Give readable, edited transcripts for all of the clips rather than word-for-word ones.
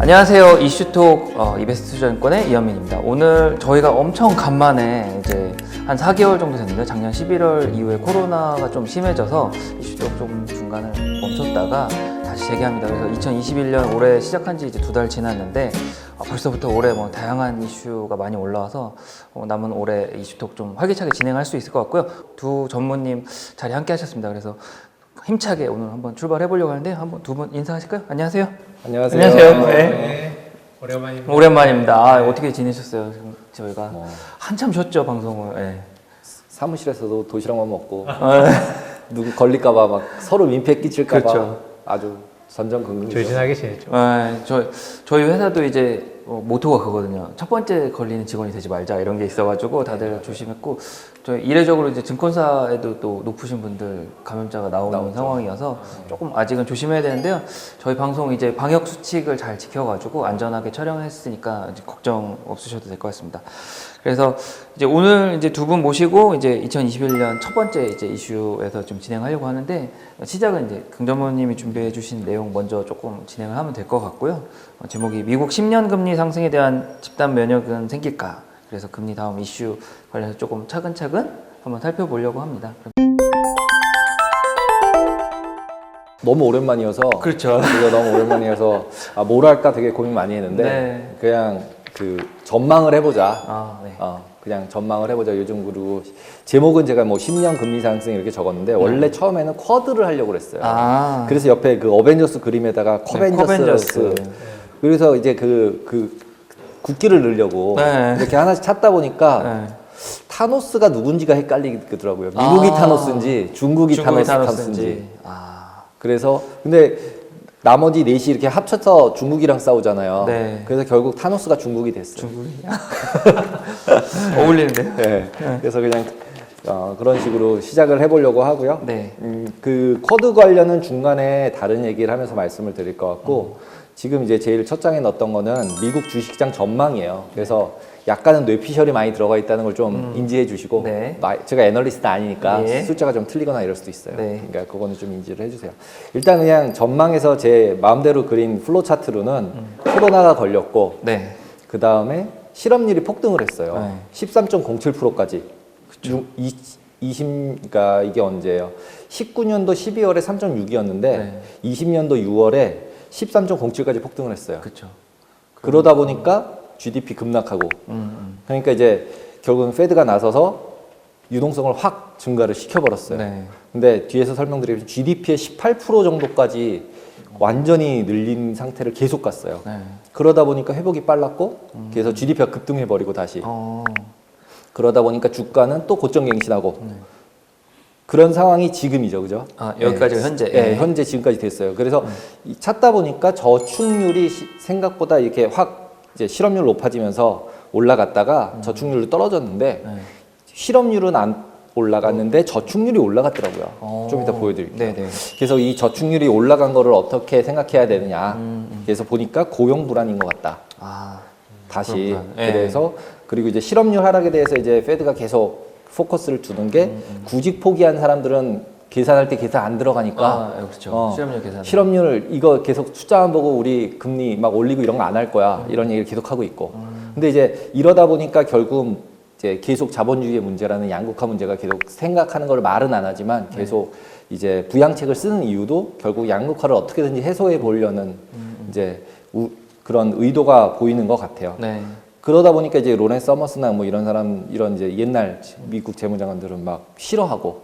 안녕하세요. 이슈톡 이베스트투자증권의 이현민입니다. 오늘 저희가 엄청 간만에 이제 한 4개월 정도 됐는데 작년 11월 이후에 코로나가 좀 심해져서 이슈톡 좀 중간을 멈췄다가 다시 재개합니다. 그래서 2021년 올해 시작한 지 이제 2달 지났는데 벌써부터 올해 뭐 다양한 이슈가 많이 올라와서 남은 올해 이슈톡 좀 활기차게 진행할 수 있을 것 같고요. 두 전무님 자리 함께 하셨습니다. 그래서 힘차게 오늘 한번 출발해 보려고 하는데 한번 두 분 인사하실까요? 안녕하세요. 안녕하세요. 안녕하세요. 네. 오랜만입니다. 오랜만입니다. 어떻게 지내셨어요? 지금 저희가 한참 쉬었죠 방송을. 네. 사무실에서도 도시락만 먹고 누구 걸릴까봐 막 서로 민폐 끼칠까봐 그렇죠. 아주 전전긍긍이죠. 조신하게 지냈죠. 저희 회사도 이제 모토가 그거든요. 첫 번째 걸리는 직원이 되지 말자 이런 게 있어가지고 다들 조심했고 저희 이례적으로 이제 증권사에도 또 높으신 분들 감염자가 나오는 상황이어서 조금 아직은 조심해야 되는데요. 저희 방송 이제 방역 수칙을 잘 지켜가지고 안전하게 촬영했으니까 이제 걱정 없으셔도 될 것 같습니다. 그래서 이제 오늘 이제 두 분 모시고 이제 2021년 첫 번째 이제 이슈에서 좀 진행하려고 하는데 시작은 이제 긍정모님이 준비해 주신 내용 먼저 조금 진행을 하면 될 것 같고요. 제목이 미국 10년 금리 상승에 대한 집단 면역은 생길까? 그래서 금리 다음 이슈 관련해서 조금 차근차근 한번 살펴보려고 합니다. 너무 오랜만이어서 그렇죠. 이거 너무 오랜만이어서 뭘 할까 되게 고민 많이 했는데 네. 그냥 그 전망을 해보자. 네. 그냥 전망을 해보자. 요즘 그리고 제목은 제가 뭐 10년 금리 상승 이렇게 적었는데 원래 처음에는 쿼드를 하려고 그랬어요. 그래서 옆에 그 어벤져스 그림에다가 커벤져스. 그래서 이제 그 국기를 넣으려고 이렇게 하나씩 찾다 보니까 타노스가 누군지가 헷갈리더라고요. 미국이 타노스인지 중국이 타노스인지. 그래서 근데 나머지 넷이 이렇게 합쳐서 중국이랑 싸우잖아요. 네. 그래서 결국 타노스가 중국이 됐어요. 중국이 어울리는데요? 네. 그래서 그냥 그런 식으로 시작을 해보려고 하고요. 네. 그 쿼드 관련은 중간에 다른 얘기를 하면서 말씀을 드릴 것 같고 지금 이제 제일 첫 장에 넣었던 거는 미국 주식시장 전망이에요. 그래서 약간은 뇌피셜이 많이 들어가 있다는 걸 좀 인지해 주시고 네. 제가 애널리스트 아니니까 네. 숫자가 좀 틀리거나 이럴 수도 있어요. 네. 그러니까 그거는 좀 인지를 해주세요. 일단 그냥 전망에서 제 마음대로 그린 플로 차트로는 코로나가 걸렸고 네. 그 다음에 실업률이 폭등을 했어요. 네. 13.07%까지. 그러니까 이게 언제예요? 19년도 12월에 3.6이었는데 네. 20년도 6월에 13.07까지 폭등을 했어요. 그렇죠. 그러다 보니까 GDP 급락하고 그러니까 이제 결국은 페드가 나서서 유동성을 확 증가를 시켜버렸어요. 네. 근데 뒤에서 설명드리면 GDP의 18% 정도까지 완전히 늘린 상태를 계속 갔어요. 네. 그러다 보니까 회복이 빨랐고 그래서 GDP가 급등해버리고 다시 그러다 보니까 주가는 또 고점갱신하고 그런 상황이 지금이죠, 그죠? 여기까지가 현재. 네, 현재 지금까지 됐어요. 그래서 찾다 보니까 저축률이 생각보다 이렇게 확 이제 실업률 높아지면서 올라갔다가 저축률로 떨어졌는데 실업률은 안 올라갔는데 저축률이 올라갔더라고요. 좀 이따 보여드릴게요. 네네. 그래서 이 저축률이 올라간 거를 어떻게 생각해야 되느냐. 그래서 보니까 고용 불안인 것 같다. 다시. 그래서 그리고 이제 실업률 하락에 대해서 이제 페드가 계속 포커스를 두는 게 구직 포기한 사람들은 계산할 때 계산 안 들어가니까 그렇죠. 실업률 계산. 실업률 이거 계속 숫자만 보고 우리 금리 막 올리고 이런 거 안 할 거야 이런 얘기를 계속 하고 있고 근데 이제 이러다 보니까 결국 이제 계속 자본주의의 문제라는 양극화 문제가 계속 생각하는 걸 말은 안 하지만 계속 이제 부양책을 쓰는 이유도 결국 양극화를 어떻게든지 해소해 보려는 이제 그런 의도가 보이는 것 같아요. 네. 그러다 보니까 이제 로렌 서머스나 뭐 이런 사람 이런 이제 옛날 미국 재무장관들은 막 싫어하고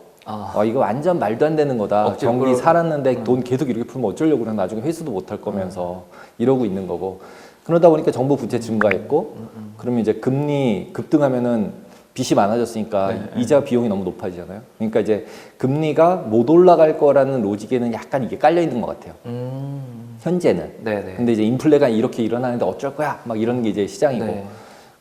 이거 완전 말도 안 되는 거다. 경기 살았는데 돈 계속 이렇게 풀면 어쩌려고 그래. 나중에 회수도 못 할 거면서 이러고 있는 거고. 그러다 보니까 정부 부채 증가했고 그러면 이제 금리 급등하면은 빚이 많아졌으니까 이자 비용이 너무 높아지잖아요. 그러니까 이제 금리가 못 올라갈 거라는 로직에는 약간 이게 깔려 있는 것 같아요. 현재는. 네네. 근데 이제 인플레가 이렇게 일어나는데 어쩔 거야? 막 이런 게 이제 시장이고. 네.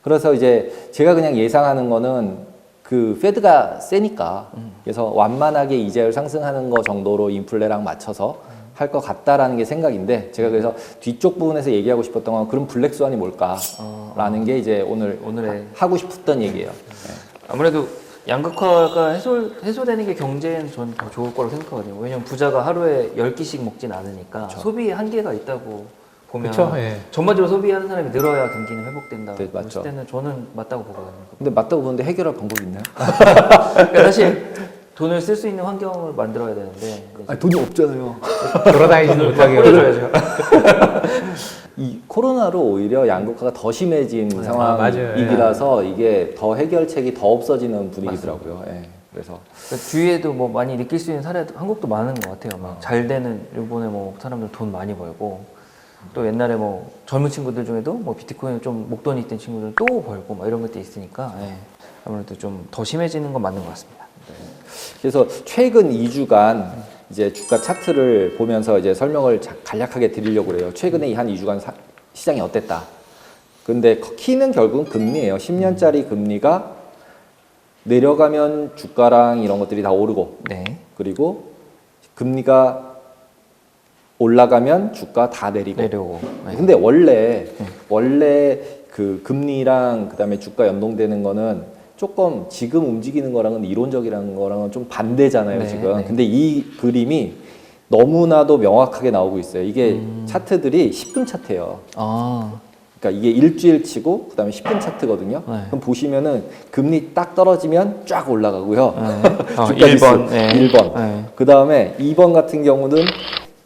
그래서 이제 제가 그냥 예상하는 거는 그 페드가 세니까 그래서 완만하게 이자율 상승하는 거 정도로 인플레랑 맞춰서 할 것 같다라는 게 생각인데 제가 그래서 뒤쪽 부분에서 얘기하고 싶었던 건 그럼 블랙스완이 뭘까라는 게 이제 오늘의 하고 싶었던 얘기예요. 네. 아무래도 양극화가 해소되는 게 경제에는 저는 더 좋을 거라고 생각하거든요. 왜냐면 부자가 하루에 10끼씩 먹진 않으니까 그렇죠. 소비에 한계가 있다고 보면 그쵸, 예. 전반적으로 소비하는 사람이 늘어야 경기는 회복된다. 네, 맞죠. 그랬을 때는 저는 맞다고 보거든요. 근데 맞다고 보는데 해결할 방법이 있나요? 그러니까 사실 돈을 쓸 수 있는 환경을 만들어야 되는데 아니, 돈이 없잖아요. 돌아다니지도 못하게 보여줘야죠. 이 코로나로 오히려 양극화가 더 심해진 맞아요. 상황이라서 이게 더 해결책이 더 없어지는 분위기더라고요. 예. 그래서 그러니까 주위에도 뭐 많이 느낄 수 있는 사례도 한국도 많은 것 같아요. 막 잘 되는 일본에 뭐 사람들 돈 많이 벌고 또 옛날에 뭐 젊은 친구들 중에도 뭐 비트코인 좀 목돈이 있던 친구들 또 벌고 막 이런 것도 있으니까 예. 아무래도 좀 더 심해지는 건 맞는 것 같습니다. 그래서 최근 2주간 이제 주가 차트를 보면서 이제 설명을 간략하게 드리려고 그래요. 최근에 이 한 2주간 시장이 어땠다. 근데 키는 결국은 금리예요. 10년짜리 금리가 내려가면 주가랑 이런 것들이 다 오르고 네. 그리고 금리가 올라가면 주가 다 내리고. 내려오고. 네. 근데 원래 그 금리랑 그다음에 주가 연동되는 거는 조금 지금 움직이는 거랑은 이론적이라는 거랑은 좀 반대잖아요, 네, 지금. 네. 근데 이 그림이 너무나도 명확하게 나오고 있어요. 이게 차트들이 10분 차트예요. 아, 그러니까 이게 일주일치고 그다음에 10분 차트거든요. 네. 그럼 보시면은 금리 딱 떨어지면 쫙 올라가고요. 네. 주가 지수 1번. 네. 1번. 네. 그다음에 2번 같은 경우는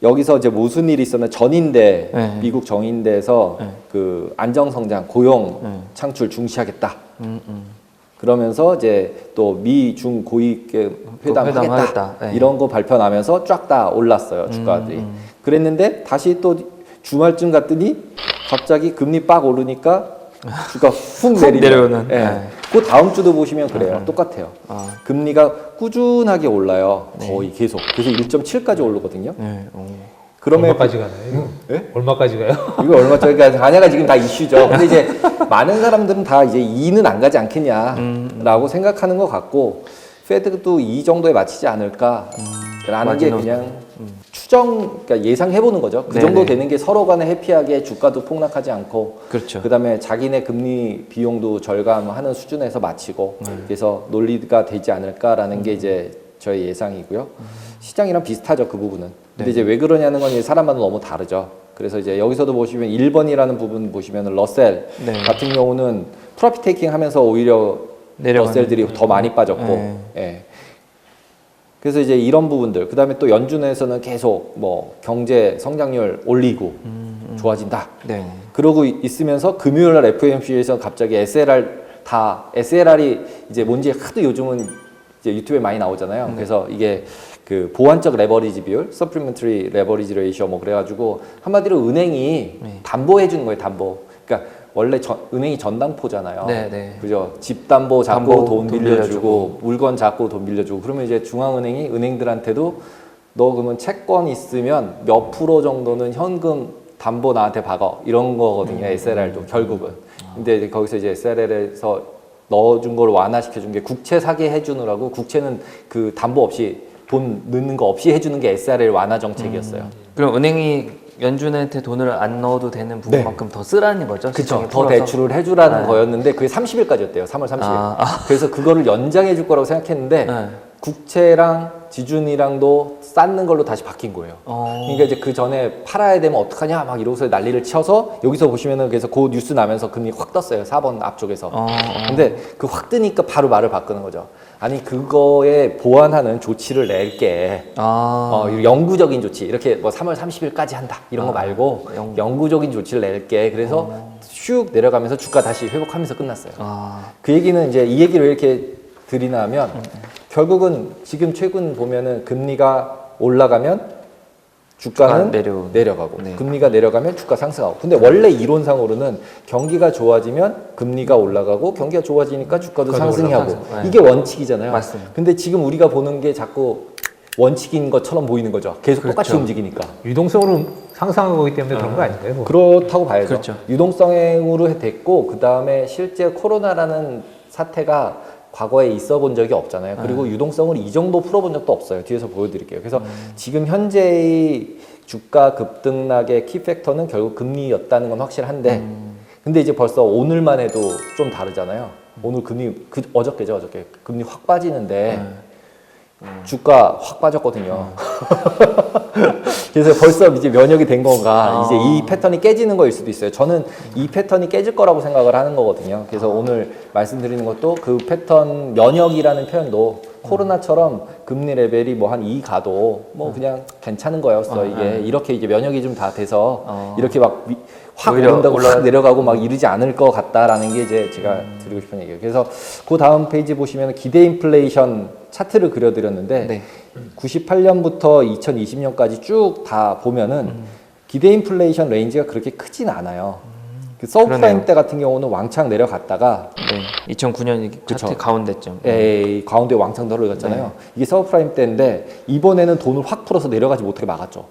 여기서 이제 무슨 일이 있었나 전인대 네. 미국 정인대에서 네. 그 안정 성장, 고용 네. 창출 중시하겠다. 그러면서 이제 또 미 중 고위 회담 하겠다. 회담하겠다. 네. 이런 거 발표 나면서 쫙 다 올랐어요, 주가들이. 그랬는데 다시 또 주말쯤 갔더니 갑자기 금리 빡 오르니까 주가 훅 내려오는. 예. 네. 그 다음 주도 보시면 그래요. 똑같아요. 아, 금리가 꾸준하게 올라요. 거의 계속. 그래서 1.7까지 오르거든요. 네. 그러면 얼마까지 가나요? 이거? 예? 얼마까지 가요? 이거 얼마짜리? 그러니까 가냐가 지금 다 이슈죠. 근데 이제 많은 사람들은 다 이제 2는 안 가지 않겠냐라고 생각하는 것 같고, 페드도 이 정도에 맞추지 않을까라는 게 그냥 추정, 그러니까 예상해보는 거죠. 그 네네. 정도 되는 게 서로 간에 해피하게 주가도 폭락하지 않고, 그렇죠. 그다음에 자기네 금리 비용도 절감하는 수준에서 마치고, 그래서 논리가 되지 않을까라는 게 이제 저의 예상이고요. 시장이랑 비슷하죠, 그 부분은. 근데 이제 왜 그러냐는 건 이제 사람마다 너무 다르죠. 그래서 이제 여기서도 보시면 1번이라는 부분 보시면 러셀 네. 같은 경우는 프로핏 테이킹 하면서 오히려 내려가는. 러셀들이 더 많이 빠졌고, 네. 예. 그래서 이제 이런 부분들, 그 다음에 또 연준에서는 계속 뭐 경제 성장률 올리고 좋아진다. 네. 그러고 있으면서 금요일 날 FOMC에서 갑자기 SLR이 이제 뭔지 하도 요즘은 이제 유튜브에 많이 나오잖아요. 그래서 이게 그 보완적 레버리지 비율, supplementary leverage ratio 뭐 그래가지고 한마디로 은행이 담보해 주는 거예요, 담보. 그러니까 원래 은행이 전담포잖아요. 네, 네. 그죠? 집 담보 잡고 담보 돈 돈 빌려주고, 빌려주고. 물건 잡고 돈 빌려주고, 그러면 이제 중앙은행이 은행들한테도 너 그러면 채권 있으면 몇 프로 정도는 현금 담보 나한테 박아 이런 거거든요. SLR도 결국은. 근데 이제 거기서 이제 SLR에서 넣어준 걸 완화시켜준 게 국채 사게 해주느라고, 국채는 그 담보 없이 돈 넣는 거 없이 해주는 게 SLR 완화 정책이었어요. 그럼 은행이 연준한테 돈을 안 넣어도 되는 부분만큼 더 쓰라는 거죠? 그렇죠. 시장에 더 풀어서? 대출을 해주라는 네. 거였는데 그게 30일까지였대요. 3월 30일. 아, 그래서 그거를 연장해 줄 거라고 생각했는데 네. 국채랑 지준이랑도 쌓는 걸로 다시 바뀐 거예요. 그러니까 이제 그 전에 팔아야 되면 어떡하냐 막 이러고서 난리를 쳐서 여기서 보시면은 그래서 그 뉴스 나면서 금리 확 떴어요. 4번 앞쪽에서. 근데 그 확 뜨니까 바로 말을 바꾸는 거죠. 아니 그거에 보완하는 조치를 낼게. 영구적인 조치 이렇게 뭐 3월 30일까지 한다 이런 거 말고 영구적인 조치를 낼게. 그래서 슉 내려가면서 주가 다시 회복하면서 끝났어요. 그 얘기는 이제 이 얘기를 왜 이렇게 드리나 하면 결국은 지금 최근 보면은 금리가 올라가면 주가는 내려가고 네. 금리가 내려가면 주가 상승하고. 근데 원래 이론상으로는 경기가 좋아지면 금리가 올라가고 경기가 좋아지니까 주가도 상승하고 네. 이게 원칙이잖아요. 맞습니다. 근데 지금 우리가 보는 게 자꾸 원칙인 것처럼 보이는 거죠. 계속 똑같이 그렇죠. 움직이니까. 유동성으로 상승한 거기 때문에 그런 거 아닌가요? 뭐? 그렇다고 봐야죠. 그렇죠. 유동성으로 됐고 그 다음에 실제 코로나라는 사태가 과거에 있어 본 적이 없잖아요. 그리고 유동성을 이 정도 풀어본 적도 없어요. 뒤에서 보여드릴게요. 그래서 지금 현재의 주가 급등락의 키팩터는 결국 금리였다는 건 확실한데 근데 이제 벌써 오늘만 해도 좀 다르잖아요. 오늘 금리 어저께죠, 어저께 금리 확 빠지는데 주가 확 빠졌거든요. 그래서 벌써 이제 면역이 된 건가, 이제 이 패턴이 깨지는 거일 수도 있어요. 저는 이 패턴이 깨질 거라고 생각을 하는 거거든요. 그래서 오늘 말씀드리는 것도 그 패턴 면역이라는 표현도 코로나처럼 금리 레벨이 뭐 한 2 가도 뭐 그냥 괜찮은 거였어. 이게 이렇게 이제 면역이 좀 다 돼서 이렇게 막 확 오른다고 확 내려가고 막 이러지 않을 것 같다라는 게 이제 제가 드리고 싶은 얘기예요. 그래서 그 다음 페이지 보시면 기대 인플레이션 차트를 그려드렸는데 네. 98년부터 2020년까지 쭉 다 보면은 기대 인플레이션 레인지가 그렇게 크진 않아요. 그 서브프라임 그러네요. 때 같은 경우는 왕창 내려갔다가 네. 2009년 차트 그쵸. 가운데쯤. 가운데 왕창 들어갔잖아요. 이게 서브프라임 때인데 이번에는 돈을 확 풀어서 내려가지 못하게 막았죠.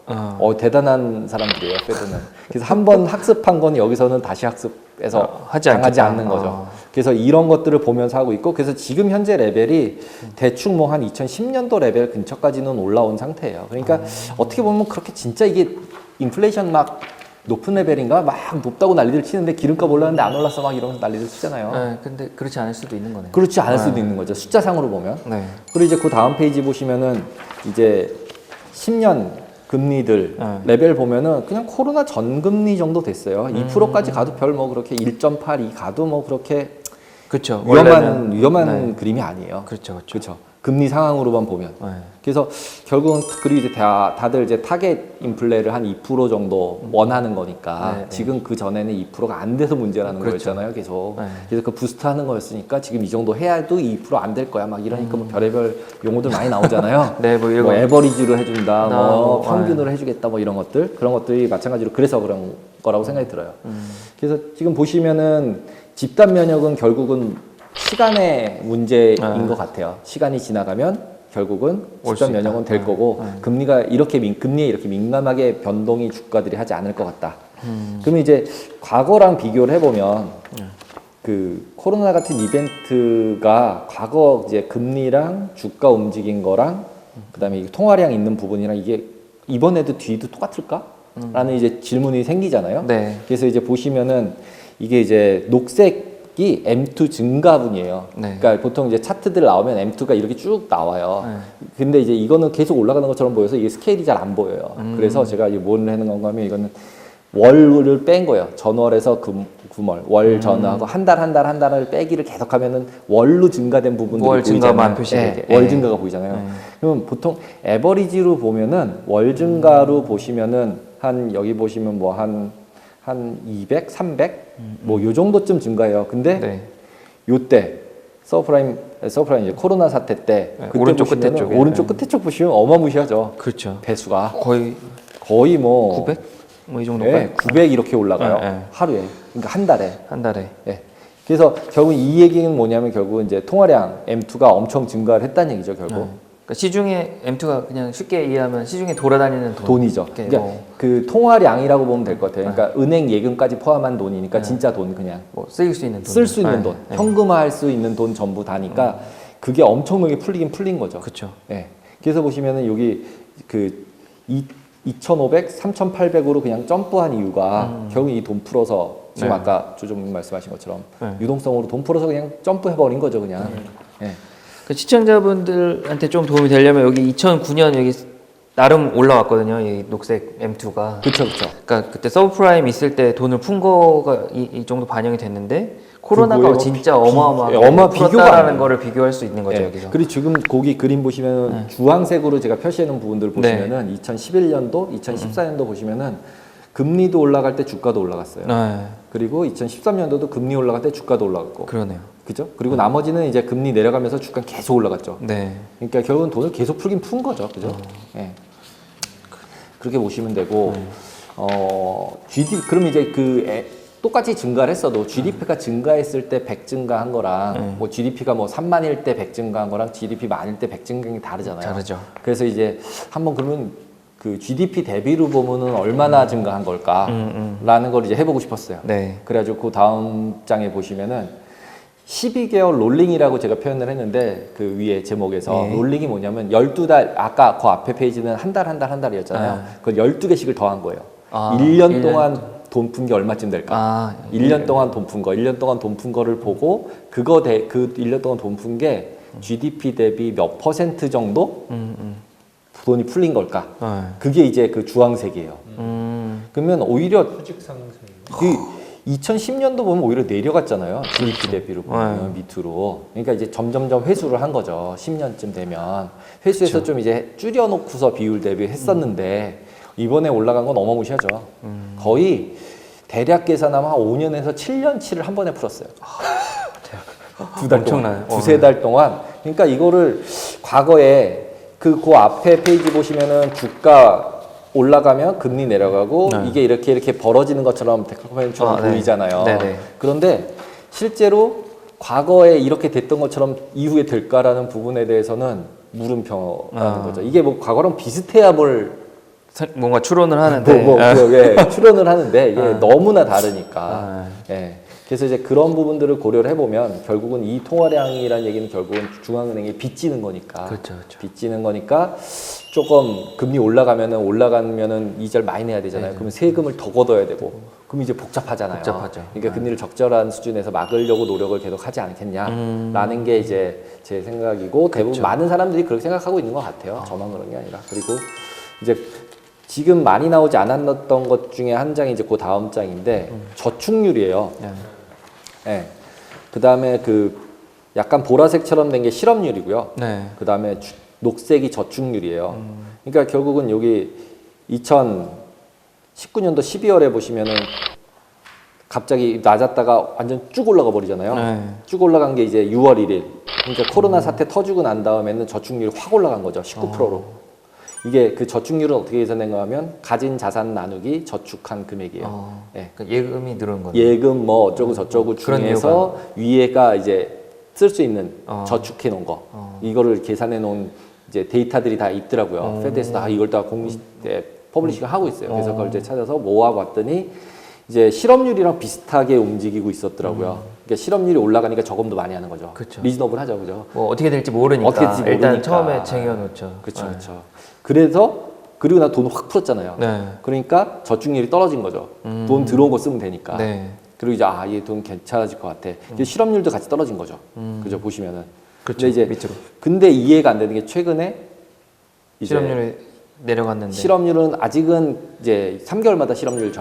대단한 사람들이에요, 페드는. 그래서 한 번 학습한 건 여기서는 다시 학습해서 하지 당하지 않겠다. 않는 거죠. 그래서 이런 것들을 보면서 하고 있고, 그래서 지금 현재 레벨이 대충 뭐 한 2010년도 레벨 근처까지는 올라온 상태예요. 그러니까 어떻게 보면 그렇게 진짜 이게 인플레이션 막 높은 레벨인가? 막 높다고 난리들 치는데 기름값 올랐는데 안 올랐어 막 이러면서 난리들 치잖아요. 네, 근데 그렇지 않을 수도 있는 거네요. 그렇지 않을 수도 있는 거죠. 숫자상으로 보면. 네. 그리고 이제 그 다음 페이지 보시면은 이제 10년 금리들 네. 레벨 보면은 그냥 코로나 전 금리 정도 됐어요. 2%까지 가도 별 뭐 그렇게 1.8, 2 가도 뭐 그렇게 그렇죠. 위험한 네. 그림이 아니에요. 그렇죠, 그렇죠. 그렇죠. 금리 상황으로만 보면. 네. 그래서 결국은 그리고 이제 다들 이제 타겟 인플레를 한 2% 정도 원하는 거니까 네, 네. 지금 그 전에는 2%가 안 돼서 문제라는 그렇죠. 거였잖아요, 계속. 네. 그래서 그 부스트하는 거였으니까 지금 이 정도 해야도 2% 안 될 거야, 막 이러니까 뭐 별의별 용어들 많이 나오잖아요. 네, 뭐 이런 뭐 거. 에버리지로 해준다, 뭐 네. 평균으로 해주겠다, 뭐 이런 것들 그런 것들이 마찬가지로 그래서 그런 거라고 생각이 들어요. 그래서 지금 보시면은 집단 면역은 결국은 시간의 문제인 것 같아요. 시간이 지나가면 결국은 올 집단 수 있다. 면역은 될 거고 금리가 이렇게 금리에 이렇게 민감하게 변동이 주가들이 하지 않을 것 같다. 그러면 이제 과거랑 비교를 해보면 그 코로나 같은 이벤트가 과거 이제 금리랑 주가 움직인 거랑 그다음에 이 통화량 있는 부분이랑 이게 이번에도 뒤도 똑같을까? 라는 이제 질문이 생기잖아요. 네. 그래서 이제 보시면은 이게 이제 녹색이 M2 증가분이에요. 네. 그러니까 보통 이제 차트들 나오면 M2가 이렇게 쭉 나와요. 네. 근데 이제 이거는 계속 올라가는 것처럼 보여서 이게 스케일이 잘 안 보여요. 그래서 제가 이제 뭘 하는 건가 하면 이거는 월을 뺀 거예요. 전월에서 금월, 월 전하고 한 달을 빼기를 계속하면은 월로 증가된 부분들이 월 증가만 보이잖아요. 표시되게. 네, 월 증가가 보이잖아요. 그러면 보통 에버리지로 보면은 월 증가로 보시면은 한 여기 보시면 뭐 한 200, 300 뭐 요 정도쯤 증가해요. 근데 네. 요때 서프라임 이제 코로나 사태 때 네, 그때 오른쪽 끝에 보시면은 쪽에. 오른쪽 끝에 쪽 보시면 어마무시하죠. 그렇죠. 배수가 거의 뭐 900? 뭐 이 정도까지? 네, 900 이렇게 올라가요. 네, 네. 하루에. 그러니까 한 달에. 한 달에. 예. 그래서 결국 이 얘기는 뭐냐면 결국은 이제 통화량 M2가 엄청 증가를 했다는 얘기죠, 결국. 그러니까 시중에 M2가 그냥 쉽게 이해하면 시중에 돌아다니는 돈이죠. 이렇게 그러니까 뭐, 그 통화량이라고 보면 될 것 같아요. 그러니까 은행 예금까지 포함한 돈이니까 진짜 돈 그냥 뭐 쓰일 수 있는 돈. 쓸 수 있는 네, 돈, 네. 현금화할 수 있는 돈 전부 다니까 그게 엄청나게 풀린 거죠. 그렇죠. 예. 그래서 보시면은 여기 그 2,500, 3,800으로 그냥 점프한 이유가 결국 이 돈 풀어서 지금 네. 아까 조정님 말씀하신 것처럼 네. 유동성으로 돈 풀어서 그냥 점프해버린 거죠, 그냥. 예. 그 시청자분들한테 좀 도움이 되려면 여기 2009년 여기 나름 올라왔거든요. 이 녹색 M2가. 그렇죠, 그렇죠. 그러니까 그때 서브프라임 있을 때 돈을 푼 거가 이 정도 반영이 됐는데 코로나가 그거에 진짜 비- 어마어마하게 비교가 안 풀었다라는 돼요. 거를 비교할 수 있는 거죠, 예. 여기서. 그리고 지금 거기 그림 보시면 주황색으로 제가 표시해 놓은 부분들을 보시면은 2011년도, 2014년도 보시면은 금리도 올라갈 때 주가도 올라갔어요. 네. 그리고 2013년도도 금리 올라갈 때 주가도 올라갔고. 그러네요. 그죠? 그리고 나머지는 이제 금리 내려가면서 주가 계속 올라갔죠. 네. 그러니까 결국은 돈을 계속 풀긴 푼 거죠. 그죠? 예. 그렇게 보시면 되고, GDP, 그럼 이제 똑같이 증가를 했어도 GDP가 증가했을 때 100 증가한 거랑 뭐 GDP가 뭐 3만일 때 100 증가한 거랑 GDP 만일 때 100 증가한 게 다르잖아요. 다르죠. 그래서 이제 한번 그러면 그 GDP 대비로 보면은 얼마나 증가한 걸까라는 걸 이제 해보고 싶었어요. 네. 그래가지고 그 다음 장에 보시면은 12개월 롤링이라고 제가 표현을 했는데 그 위에 제목에서 네. 롤링이 뭐냐면 12달, 아까 그 앞에 페이지는 한 달이었잖아요. 그걸 12개씩을 더한 거예요. 아, 1년 1년 동안 돈 푼 게 얼마쯤 될까? 아, 1년 동안 돈 푼 거, 1년 동안 돈 푼 거를 보고 그 1년 동안 돈 푼 게 GDP 대비 몇 %, 정도 돈이 풀린 걸까? 네. 그게 이제 그 주황색이에요. 그러면 오히려 수직 상승. 그 2010년도 보면 오히려 내려갔잖아요. GDP 대비로 보면 밑으로. 그러니까 이제 점점점 회수를 한 거죠. 10년쯤 되면 회수해서 좀 이제 줄여놓고서 비율 대비 했었는데 이번에 올라간 건 어마무시하죠. 거의 대략 계산하면 한 5년에서 7년치를 한 번에 풀었어요. 두 달 동안, 엄청나요. 두세 달 동안. 그러니까 이거를 과거에 그 앞에 페이지 보시면은 주가 올라가면 금리 내려가고 네. 이게 이렇게 벌어지는 것처럼 데칼코마니처럼 네. 보이잖아요. 네네. 그런데 실제로 과거에 이렇게 됐던 것처럼 이후에 될까라는 부분에 대해서는 물음표라는 거죠. 이게 뭐 과거랑 비슷해야 뭔가 추론을 하는데 예, 추론을 하는데 이게 너무나 다르니까. 예. 그래서 이제 그런 부분들을 고려를 해보면 결국은 이 통화량이라는 얘기는 결국은 중앙은행이 빚지는 거니까. 그렇죠. 빚지는 거니까 조금 금리 올라가면은 이자를 많이 내야 되잖아요. 네. 그러면 세금을 더 걷어야 되고. 그럼 이제 복잡하잖아요. 복잡하죠. 그러니까 금리를 적절한 수준에서 막으려고 노력을 계속 하지 않겠냐라는 게 이제 제 생각이고 대부분 많은 사람들이 그렇게 생각하고 있는 것 같아요. 저만 그런 게 아니라. 그리고 이제 지금 많이 나오지 않았던 것 중에 한 장이 이제 그 다음 장인데 저축률이에요. 네. 그 다음에 그 약간 보라색처럼 된 게 실업률이고요. 네. 그 다음에 녹색이 저축률이에요. 그러니까 결국은 여기 2019년도 12월에 보시면은 갑자기 낮았다가 완전 쭉 올라가 버리잖아요. 네. 쭉 올라간 게 이제 6월 1일. 그러니까 코로나 사태 터지고 난 다음에는 저축률이 확 올라간 거죠. 19%로. 이게 그 저축률은 어떻게 계산된가 하면 가진 자산 나누기 저축한 금액이에요. 네. 그러니까 예금이 늘은 거죠. 예금 뭐 어쩌고 저쩌고 그런 중에서 위에가 이제 쓸 수 있는 저축해 놓은 거 이거를 계산해 놓은 이제 데이터들이 다 있더라고요. 페드에서 다 이걸 다 퍼블리싱 하고 있어요. 그래서 그걸 이제 찾아서 모아봤더니 이제 실업률이랑 비슷하게 움직이고 있었더라고요. 그러니까 실업률이 올라가니까 저금도 많이 하는 거죠. 그쵸. 리즈너블 하죠, 그죠? 뭐 어떻게 될지 모르니까, 어떻게 될지 일단 모르니까. 처음에 쟁여놓죠. 그렇죠, 그렇죠. 그래서 그리고 나 돈 확 풀었잖아요. 네. 그러니까 저축률이 떨어진 거죠. 돈 들어온 거 쓰면 되니까. 네. 그리고 이제 얘 돈 괜찮아질 것 같아. 이제 실업률도 같이 떨어진 거죠. 그죠 보시면은. 그렇죠. 근데 이제 밑으로. 근데 이해가 안 되는 게 최근에 이제 실업률이 내려갔는데. 실업률은 아직은 이제 3개월마다 실업률은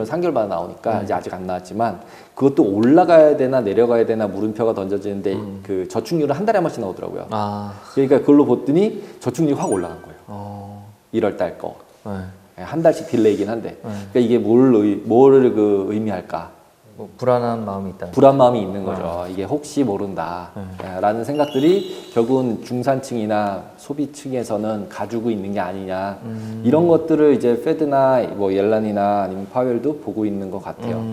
3개월마다 나오니까 이제 아직 안 나왔지만 그것도 올라가야 되나 내려가야 되나 물음표가 던져지는데 그 저축률은 한 달에 한 번씩 나오더라고요. 그러니까 그걸로 봤더니 저축률이 확 올라간 거예요. 1월 달 거. 네. 한 달씩 딜레이긴 한데. 그러니까 이게 뭐를 그 의미할까? 뭐 불안한 마음이 있다. 불안 마음이 있는 거죠. 이게 혹시 모른다라는 생각들이 결국은 중산층이나 소비층에서는 가지고 있는 게 아니냐 이런 것들을 이제 페드나 뭐 옐런이나 아니면 파웰도 보고 있는 것 같아요.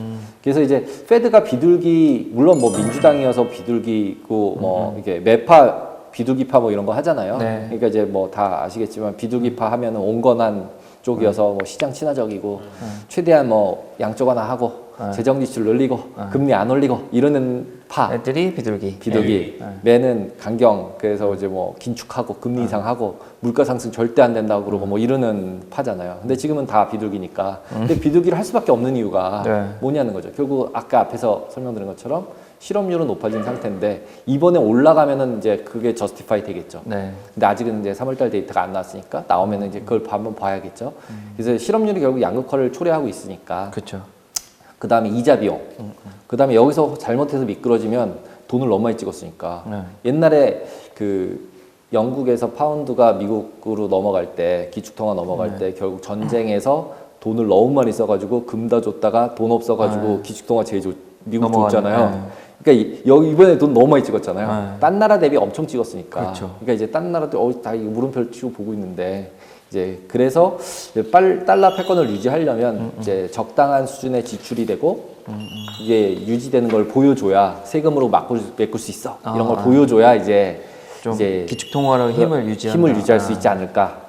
그래서 이제 페드가 비둘기 물론 뭐 민주당이어서 비둘기고 뭐 이렇게 매파 비둘기파 뭐 이런 거 하잖아요. 네. 그러니까 이제 뭐 다 아시겠지만 비둘기파 하면은 온건한 쪽이어서 뭐 시장 친화적이고 최대한 뭐 양쪽 하나 하고 재정 지출 늘리고 금리 안 올리고 이러는 파 애들이 비둘기. 매는 강경 그래서 이제 뭐 긴축하고 금리 인상하고 물가 상승 절대 안 된다고 그러고 뭐 이러는 파잖아요. 근데 지금은 다 비둘기니까. 근데 비둘기를 할 수밖에 없는 이유가 뭐냐는 거죠. 결국 아까 앞에서 설명드린 것처럼 실업률은 높아진 상태인데 이번에 올라가면은 이제 그게 저스티파이 되겠죠. 네. 근데 아직은 이제 3월달 데이터가 안 나왔으니까 나오면은 이제 그걸 한번 봐야겠죠. 그래서 실업률이 결국 양극화를 초래하고 있으니까. 그렇죠. 그 다음에 이자 비용. 그 다음에 여기서 잘못해서 미끄러지면 돈을 너무 많이 찍었으니까. 옛날에 그 영국에서 파운드가 미국으로 넘어갈 때 기축통화 넘어갈 때 결국 전쟁에서 돈을 너무 많이 써가지고 금 다 줬다가 돈 없어가지고 기축통화 미국 줬잖아요. 그러니까 여기 이번에 돈 너무 많이 찍었잖아요. 딴 나라 대비 엄청 찍었으니까. 그렇죠. 그러니까 이제 딴 나라들 다 이거 물음표를 치고 보고 있는데 이제 그래서 이제 달러 패권을 유지하려면 이제 적당한 수준의 지출이 되고 이게 유지되는 걸 보여줘야 세금으로 메꿀 수 있어. 이런 걸 보여줘야 이제 기축통화로 힘을 유지할 수 있지 않을까.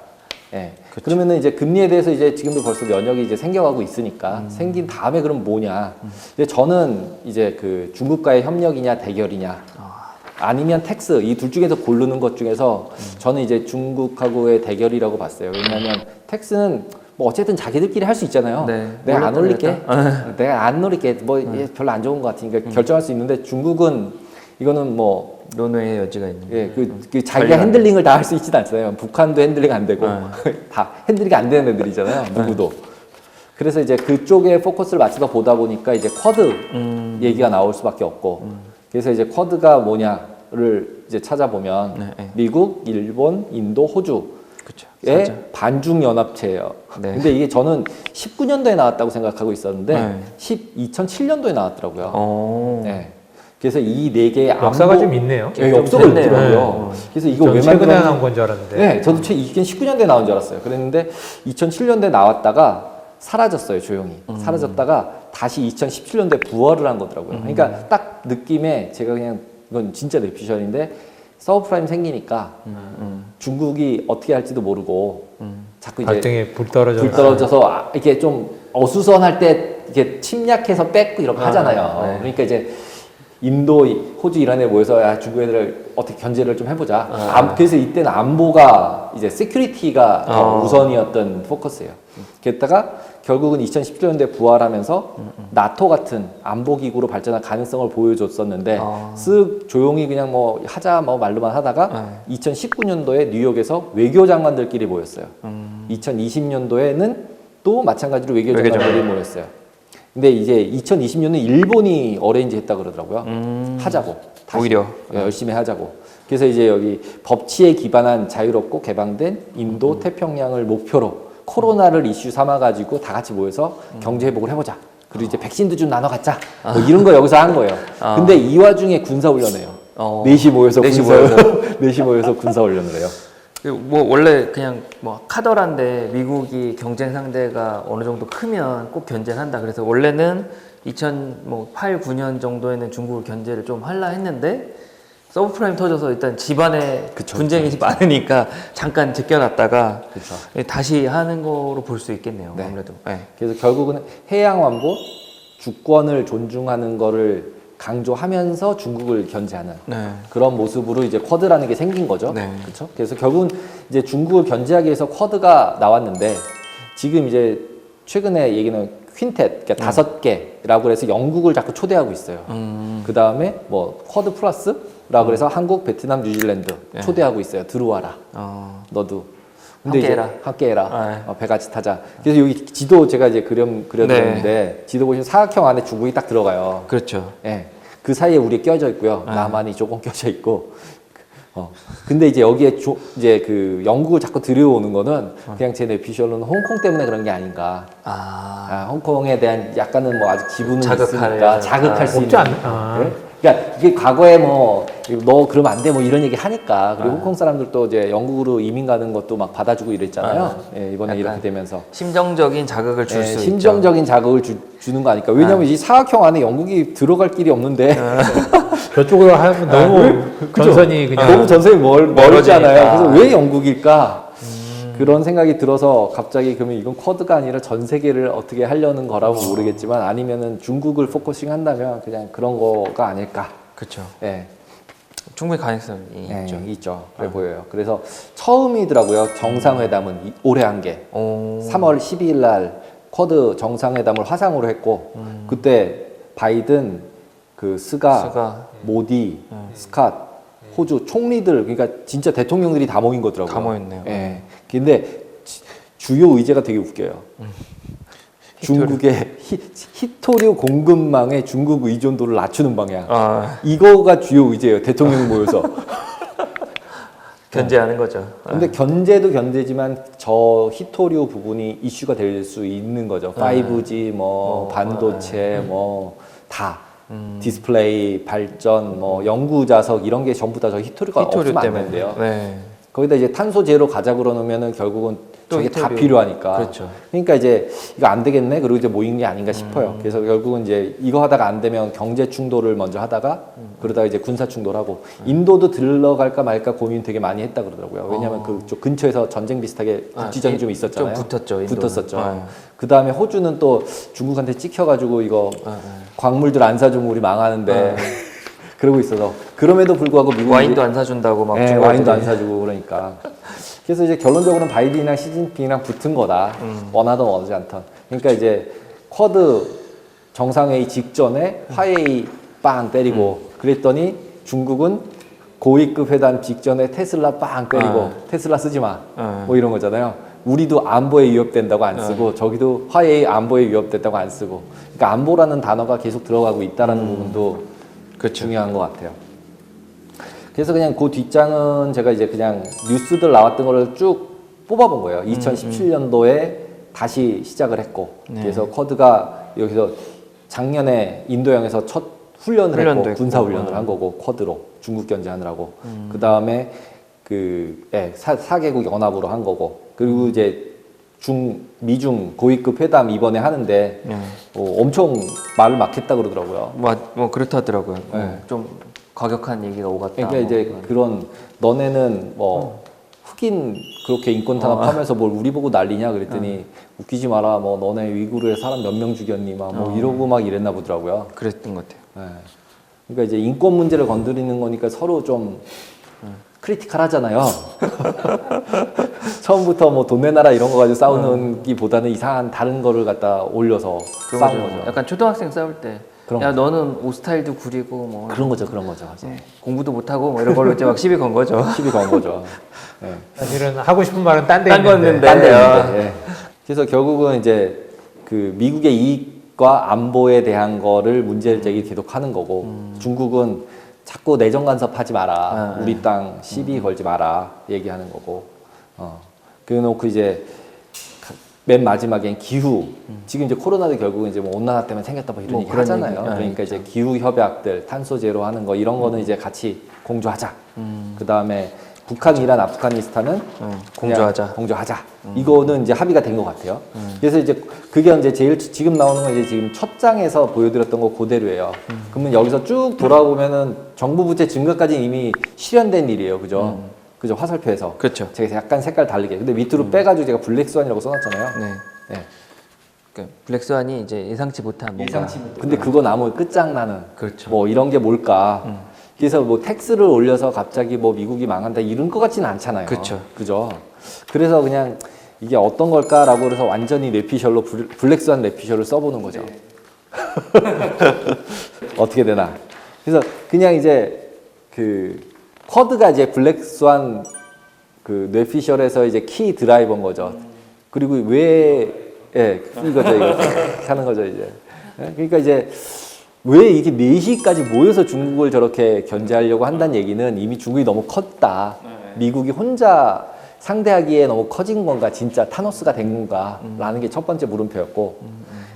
예. 그렇죠. 그러면은 이제 금리에 대해서 이제 지금도 벌써 면역이 이제 생겨가고 있으니까 생긴 다음에 그럼 뭐냐? 근데 저는 이제 그 중국과의 협력이냐 대결이냐 아니면 텍스 이 둘 중에서 고르는 것 중에서 저는 이제 중국하고의 대결이라고 봤어요. 왜냐하면 텍스는 뭐 어쨌든 자기들끼리 할 수 있잖아요. 내가 안 올릴게. 내가 안 올릴게. 뭐 별로 안 좋은 것 같으니까 결정할 수 있는데 중국은 이거는 뭐 논외의 여지가 있는. 예, 그 자기가 핸들링을 다 할 수 있지는 않잖아요. 북한도 핸들링 안 되고 다 핸들링이 안 되는 애들이잖아요. 누구도. 그래서 이제 그쪽에 포커스를 맞춰서 보다 보니까 이제 쿼드 얘기가 나올 수밖에 없고. 그래서 이제 쿼드가 뭐냐를 이제 찾아보면 미국, 일본, 인도, 호주. 의 반중 연합체예요. 네. 근데 이게 저는 19년도에 나왔다고 생각하고 있었는데 2007년도에 나왔더라고요. 네. 그래서 이 네 개의 역사가 좀 있네요. 네, 역사가 있더라고요. 그래서 이거 왜 최근에 나온 건 줄 알았는데. 네, 저도 이게 19년도에 나온 줄 알았어요. 그랬는데 2007년도에 나왔다가 사라졌어요, 조용히. 사라졌다가 다시 2017년도에 부활을 한 거더라고요. 그러니까 딱 느낌에 제가 그냥 이건 진짜 내피셜인데 서브프라임 생기니까 중국이 어떻게 할지도 모르고 자꾸 이제 갈등에 불 떨어져서 이렇게 좀 어수선할 때 이렇게 침략해서 뺏고 이렇게 하잖아요. 그러니까 이제 인도, 호주 이런 애 모여서 야, 중국 애들을 어떻게 견제를 좀 해보자. 그래서 이때는 안보가 이제 시큐리티가 더 우선이었던 포커스예요. 그랬다가 결국은 2017년도에 부활하면서 나토 같은 안보기구로 발전할 가능성을 보여줬었는데 쓱 조용히 그냥 뭐 하자 뭐 말로만 하다가 2019년도에 뉴욕에서 외교장관들끼리 모였어요. 2020년도에는 또 마찬가지로 외교장관들이 모였어요. 근데 이제 2020년은 일본이 어레인지 했다 그러더라고요. 하자고. 다시. 오히려. 열심히 하자고. 그래서 이제 여기 법치에 기반한 자유롭고 개방된 인도 태평양을 목표로 코로나를 이슈 삼아가지고 다 같이 모여서 경제 회복을 해보자. 그리고 이제 백신도 좀 나눠 갖자. 뭐 이런 거 여기서 한 거예요. 근데 이 와중에 군사훈련해요. 넷이 모여서 넷이 모여서 군사훈련을 해요. 뭐 원래 그냥 뭐 카더라인데 미국이 경쟁 상대가 어느 정도 크면 꼭 견제한다. 그래서 원래는 2008, 9년 정도에는 중국을 견제를 좀 하려 했는데 서브프라임 터져서 일단 집안에 분쟁이 많으니까 잠깐 제껴놨다가 다시 하는 거로 볼 수 있겠네요. 네. 아무래도. 그래서 결국은 해양 완보, 주권을 존중하는 거를 강조하면서 중국을 견제하는 그런 모습으로 이제 쿼드라는 게 생긴 거죠. 그렇죠? 그래서 결국은 이제 중국을 견제하기 위해서 쿼드가 나왔는데 지금 이제 최근에 얘기는 퀸텟, 그러니까 5개라고 해서 영국을 자꾸 초대하고 있어요. 그 다음에 뭐 쿼드 플러스라고 해서 한국, 베트남, 뉴질랜드 초대하고 있어요. 들어와라. 너도. 근데 함께 해라. 배 같이 타자. 그래서 여기 지도 제가 이제 그려드렸는데 지도 보시면 사각형 안에 중국이 딱 들어가요. 그렇죠. 예. 그 사이에 우리 껴져 있고요. 남한이 조금 껴져 있고. 근데 이제 여기에 이제 그 영국을 자꾸 들여오는 거는 그냥 제 내피셜로는 홍콩 때문에 그런 게 아닌가. 홍콩에 대한 약간은 뭐 아직 기분은 있으니까 자극할 수 있는. 네? 그러니까 이게 과거에 뭐 너 그러면 안 돼 뭐 이런 얘기 하니까 그리고 홍콩 사람들도 이제 영국으로 이민 가는 것도 막 받아주고 이랬잖아요. 예, 이번에 이렇게 되면서 심정적인 자극을 줄 수 있죠. 심정적인 자극을 주는 거 아니까. 왜냐면 이 사각형 안에 영국이 들어갈 길이 없는데 저쪽으로 하면 너무 전선이 그냥 너무 전선이 멀잖아요. 그래서 왜 영국일까? 그런 생각이 들어서 갑자기 그러면 이건 쿼드가 아니라 전 세계를 어떻게 하려는 거라고 모르겠지만 아니면은 중국을 포커싱 한다면 그냥 그런 거가 아닐까. 그렇죠. 예. 충분히 가능성이 있죠. 그래 보여요. 그래서 처음이더라고요. 정상회담은 올해 한 게. 3월 12일 날 쿼드 정상회담을 화상으로 했고 그때 바이든, 그 스가, 모디, 스캇, 호주 총리들, 그러니까 진짜 대통령들이 다 모인 거더라고요. 다 모였네요. 예. 근데 주요 의제가 되게 웃겨요. 중국의 히토류 공급망의 중국 의존도를 낮추는 방향. 이거가 주요 의제예요. 대통령 모여서. 견제하는 거죠. 근데 견제도 견제지만 저 히토류 부분이 이슈가 될 수 있는 거죠. 5G, 뭐 반도체, 뭐 다. 디스플레이, 발전, 뭐 연구 자석 이런 게 전부 다 저 히토류가 없으면 안 된대요. 거기다 이제 탄소 제로 가자 그러면은 결국은 저게 다 필요하니까. 그렇죠. 그러니까 이제 이거 안 되겠네. 그리고 이제 모인 게 아닌가 싶어요. 그래서 결국은 이제 이거 하다가 안 되면 경제 충돌을 먼저 하다가 그러다가 이제 군사 충돌하고 인도도 들러갈까 말까 고민 되게 많이 했다 그러더라고요. 왜냐하면 그쪽 근처에서 전쟁 비슷하게 국지전이 좀 있었잖아요. 좀 붙었죠. 붙었었죠. 그 다음에 호주는 또 중국한테 찍혀가지고 이거 광물들 안 사주면 우리 망하는데. 그러고 있어서 그럼에도 불구하고 미국이 와인도 안 사준다고 막 와인도 안 사주고 그러니까 그래서 이제 결론적으로는 바이든이랑 시진핑이랑 붙은 거다. 원하든 원하지 않던. 그러니까 이제 쿼드 정상회의 직전에 화웨이 빵 때리고 그랬더니 중국은 고위급 회담 직전에 테슬라 빵 때리고 테슬라 쓰지 마. 뭐 이런 거잖아요. 우리도 안보에 위협된다고 안 쓰고 저기도 화웨이 안보에 위협된다고 안 쓰고. 그러니까 안보라는 단어가 계속 들어가고 있다라는 부분도 그렇죠. 중요한 것 같아요. 그래서 그냥 그 뒷장은 제가 이제 그냥 뉴스들 나왔던 거를 쭉 뽑아본 거예요. 2017년도에 다시 시작을 했고, 그래서 쿼드가 여기서 작년에 인도양에서 첫 훈련을 했고, 군사 훈련을 한 거고, 쿼드로 중국 견제하느라고. 그 다음에 그 4개국 연합으로 한 거고, 그리고 이제 미중 고위급 회담 이번에 하는데 엄청 말을 막했다 그러더라고요. 뭐 그렇다더라고요. 좀 과격한 얘기가 오갔다. 그러니까 이제 그런 너네는 뭐 흑인 그렇게 인권 탄압하면서 뭘 우리 보고 난리냐 그랬더니 웃기지 마라. 뭐 너네 위구르에 사람 몇 명 죽였니 막 뭐 이러고 막 이랬나 보더라고요. 그랬던 것 같아요. 그러니까 이제 인권 문제를 건드리는 거니까 서로 좀 크리티컬하잖아요. 처음부터 뭐 돈 내놔라 이런 거 가지고 싸우는 기보다는 이상한 다른 거를 갖다 올려서 싸우는 거죠. 약간 초등학생 싸울 때. 야 너는 옷 스타일도 구리고 뭐 그런 거죠. 공부도 못하고 뭐 이런 걸로 이제 막 시비 건 거죠. 시비 건 거죠. 사실은 하고 싶은 말은 딴 데 딴 있는데. 건데. 그래서 결국은 이제 그 미국의 이익과 안보에 대한 거를 문제를 제기 계속 하는 거고 중국은 자꾸 내정 간섭하지 마라. 우리 땅 시비 걸지 마라. 얘기하는 거고. 그래놓고 이제 맨 마지막엔 기후. 지금 이제 코로나도 결국은 이제 뭐 온난화 때문에 생겼다 뭐 이런 얘기 하잖아요. 그러니까 이제 기후 협약들, 탄소 제로 하는 거 이런 거는 이제 같이 공조하자. 그 다음에 북한, 이란, 아프가니스탄은 공조하자. 이거는 이제 합의가 된 것 같아요. 그래서 이제 그게 이제 제일 지금 나오는 건 이제 지금 첫 장에서 보여드렸던 거 그대로예요. 그러면 여기서 쭉 돌아보면은 정부 부채 증가까지는 이미 실현된 일이에요, 그죠? 그죠, 화살표에서. 그렇죠. 제가 약간 색깔 다르게. 근데 밑으로 빼가지고 제가 블랙스완이라고 써놨잖아요. 네. 그러니까 블랙스완이 이제 예상치 못한 뭔가. 근데 그거 나무 끝장나는. 그렇죠. 뭐 이런 게 뭘까? 그래서 뭐 텍스를 올려서 갑자기 뭐 미국이 망한다 이런 것 같지는 않잖아요. 그렇죠. 그죠? 그래서 그냥 이게 어떤 걸까라고 그래서 완전히 뇌피셜로 블랙스완 뇌피셜을 써보는 거죠. 어떻게 되나? 그래서 그냥 이제 그 쿼드가 이제 블랙스완 그 뇌피셜에서 이제 키 드라이버인 거죠. 그리고 왜 이거죠 이거 하는 거죠 이제. 그러니까 이제 왜 이게 4시까지 모여서 중국을 저렇게 견제하려고 한다는 얘기는 이미 중국이 너무 컸다. 미국이 혼자 상대하기에 너무 커진 건가, 진짜 타노스가 된 건가, 라는 게 첫 번째 물음표였고.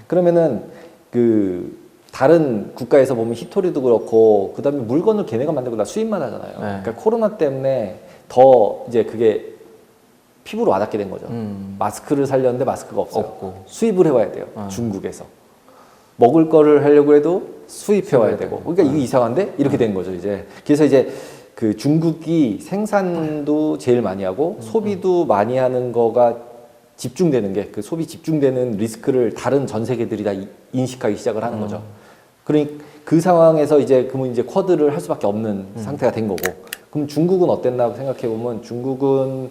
그러면은 그 다른 국가에서 보면 히토리도 그렇고, 그 다음에 물건을 걔네가 만들고 다 수입만 하잖아요. 그러니까 코로나 때문에 더 이제 그게 피부로 와닿게 된 거죠. 마스크를 살렸는데 마스크가 없어요. 수입을 해와야 돼요. 중국에서. 먹을 거를 하려고 해도 수입해와야 되고. 그러니까 이게 이상한데? 이렇게 된 거죠, 이제. 그래서 이제 그 중국이 생산도 제일 많이 하고 소비도 많이 하는 거가 집중되는 게 그 소비 집중되는 리스크를 다른 전 세계들이 다 인식하기 시작을 하는 거죠. 그러니까 그 상황에서 이제 그러면 이제 쿼드를 할 수밖에 없는 상태가 된 거고. 그럼 중국은 어땠나 생각해 보면 중국은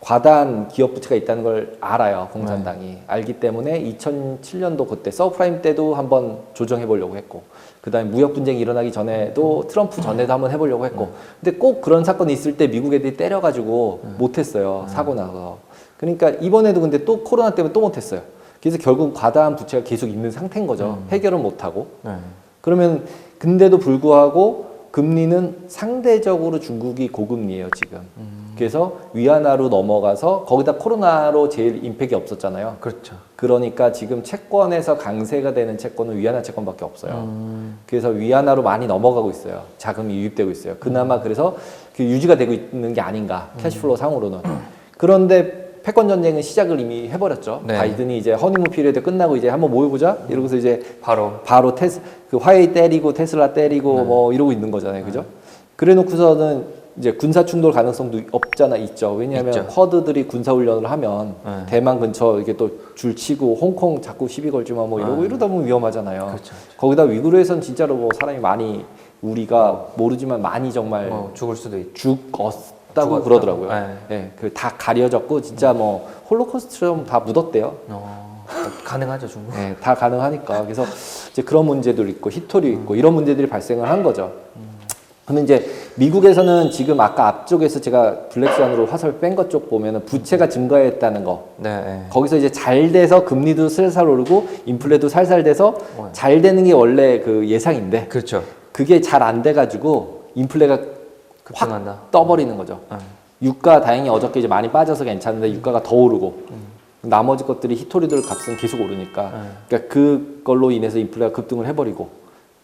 과다한 기업 부채가 있다는 걸 알아요, 공산당이. 알기 때문에 2007년도 그때 서브프라임 때도 한번 조정해 보려고 했고, 그 다음에 무역 분쟁이 일어나기 전에도 트럼프 전에도 한번 해보려고 했고, 근데 꼭 그런 사건이 있을 때 미국 애들이 때려가지고 못했어요, 사고 나서. 그러니까 이번에도 근데 또 코로나 때문에 또 못했어요. 그래서 결국 과다한 부채가 계속 있는 상태인 거죠. 해결은 못하고. 그러면 근데도 불구하고 금리는 상대적으로 중국이 고금리예요, 지금. 그래서 위안화로 넘어가서 거기다 코로나로 제일 임팩이 없었잖아요. 그렇죠. 그러니까 지금 채권에서 강세가 되는 채권은 위안화 채권밖에 없어요. 그래서 위안화로 많이 넘어가고 있어요. 자금이 유입되고 있어요. 그나마 그래서 그 유지가 되고 있는 게 아닌가, 캐시플로우 상으로는. 그런데 패권 전쟁은 시작을 이미 해버렸죠. 바이든이 이제 허니문 피리어드 끝나고 이제 한번 모여보자 이러고서 이제 바로 그 화웨이 때리고 테슬라 때리고 뭐 이러고 있는 거잖아요, 그죠? 그래놓고서는 이제 군사 충돌 가능성도 없잖아, 있죠. 왜냐하면 쿼드들이 군사 훈련을 하면 대만 근처 이렇게 또 줄치고 홍콩 자꾸 시비 걸지마 뭐 이러고 이러다 보면 위험하잖아요. 그렇죠. 거기다 위구르에선 진짜로 뭐 사람이 많이 우리가 모르지만 많이 정말 죽을 수도 있고 죽었다고 그러더라고요. 그 다 가려졌고 진짜 뭐 홀로코스트처럼 다 묻었대요. 가능하죠, 중국. 다 가능하니까. 그래서 이제 그런 문제도 있고 히토리 있고 이런 문제들이 발생을 한 거죠. 근데 이제 미국에서는 지금 아까 앞쪽에서 제가 블랙스완으로 화살 뺀 것 쪽 보면은 부채가 증가했다는 거. 네. 거기서 이제 잘 돼서 금리도 살살 오르고 인플레도 살살 돼서 잘 되는 게 원래 그 예상인데 그렇죠. 그게 잘 안 돼가지고 인플레가 급등한다. 확 떠버리는 거죠. 유가 다행히 어저께 이제 많이 빠져서 괜찮은데 유가가 더 오르고 나머지 것들이 히토리들 값은 계속 오르니까 그러니까 그걸로 인해서 인플레가 급등을 해버리고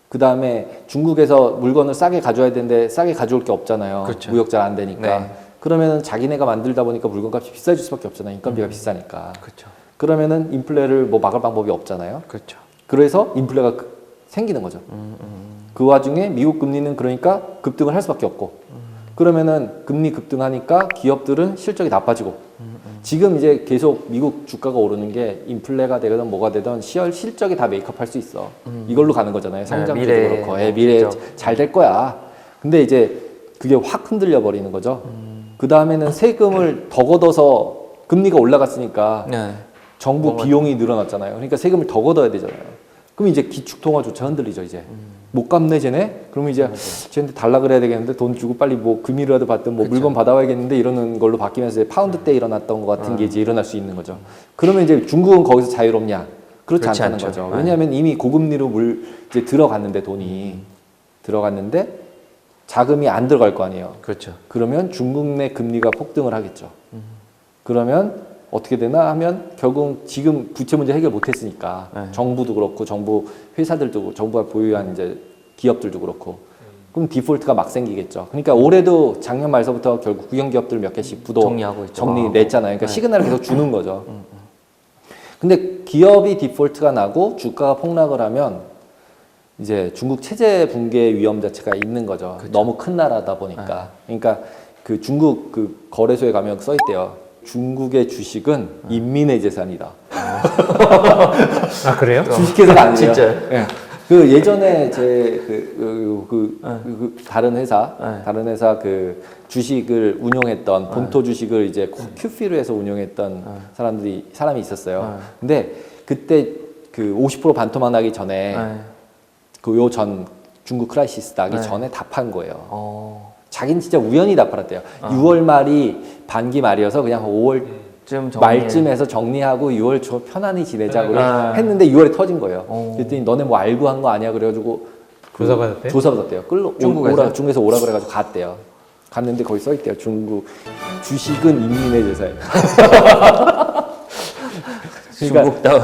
그 다음에 중국에서 물건을 싸게 가져와야 되는데 싸게 가져올 게 없잖아요. 그렇죠. 무역 잘 안 되니까. 네. 그러면은 자기네가 만들다 보니까 물건값이 비싸질 수밖에 없잖아요. 인건비가 비싸니까. 그렇죠. 그러면은 인플레를 뭐 막을 방법이 없잖아요. 그렇죠. 그래서 인플레가 생기는 거죠. 그 와중에 미국 금리는 그러니까 급등을 할 수밖에 없고 그러면은 금리 급등하니까 기업들은 실적이 나빠지고 지금 이제 계속 미국 주가가 오르는 게 인플레가 되든 뭐가 되든 실적이 다 메이크업 할 수 있어. 이걸로 가는 거잖아요. 성장도 미래에 그렇고 미래에 잘 될 거야. 근데 이제 그게 확 흔들려 버리는 거죠. 그 다음에는 세금을 더 걷어서 금리가 올라갔으니까 네. 정부 비용이 늘어났잖아요. 그러니까 세금을 더 걷어야 되잖아요. 그럼 이제 기축통화조차 흔들리죠, 이제. 못 갚네, 쟤네? 그러면 이제 쟤한테 달라 그래야 되겠는데 돈 주고 빨리 뭐 금이라도 받든 뭐 물건 받아와야겠는데 이러는 걸로 바뀌면서 이제 파운드 때 일어났던 것 같은 게 이제 일어날 수 있는 거죠. 그러면 이제 중국은 거기서 자유롭냐? 그렇지 않다는 않죠. 거죠. 왜냐하면 이미 고금리로 이제 들어갔는데 돈이 들어갔는데 자금이 안 들어갈 거 아니에요. 그렇죠. 그러면 중국 내 금리가 폭등을 하겠죠. 그러면 어떻게 되나 하면 결국 지금 부채 문제 해결 못 했으니까 정부도 그렇고 정부 회사들도 그렇고 정부가 보유한 이제 기업들도 그렇고 그럼 디폴트가 막 생기겠죠. 그러니까 올해도 작년 말서부터 결국 국영 기업들 몇 개씩 부도 정리하고 있죠. 정리 냈잖아요. 그러니까 시그널을 계속 주는 거죠. 근데 기업이 디폴트가 나고 주가가 폭락을 하면 이제 중국 체제 붕괴 위험 자체가 있는 거죠. 그쵸. 너무 큰 나라다 보니까. 그러니까 그 중국 그 거래소에 가면 써 있대요. 중국의 주식은 인민의 재산이다. 아 그래요? 주식회사가 아니에요. 진짜요? 예. 그 예전에 제 다른 회사 그 주식을 운용했던 본토 주식을 이제 큐피르에서 운용했던 사람이 있었어요. 근데 그때 그 50% 반토막 나기 전에 그 요 전 중국 크라이시스 나기 전에 다 판 거예요. 자기는 진짜 우연히 다 팔았대요. 6월 말이 반기 말이어서 그냥 5월 말쯤에서 정리하고 6월 초 편안히 지내자고 했는데 6월에 터진 거예요. 그랬더니 너네 뭐 알고 한 거 아니야? 그래가지고 조사받았대요? 조사받았대요. 중국에서? 중국에서 오라 그래가지고 갔대요. 갔는데 거기 써 있대요. 중국 주식은 인민의 재산이다. 중국다운.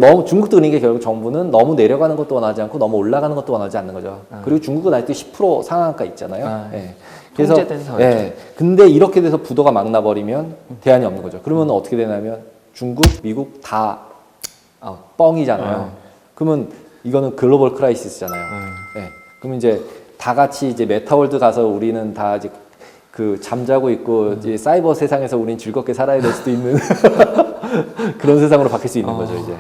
너무 중국도 그런 게 결국 정부는 너무 내려가는 것도 원하지 않고 너무 올라가는 것도 원하지 않는 거죠. 그리고 중국은 아직도 10% 상한가 있잖아요. 예. 그래서 근데 이렇게 돼서 부도가 막 나버리면 대안이 없는 거죠. 그러면 어떻게 되냐면 중국, 미국 다 뻥이잖아요. 그러면 이거는 글로벌 크라이시스잖아요. 예. 그러면 이제 다 같이 이제 메타월드 가서 우리는 다 이제 그 잠자고 있고 이제 사이버 세상에서 우린 즐겁게 살아야 될 수도 있는 그런 세상으로 바뀔 수 있는 거죠, 이제.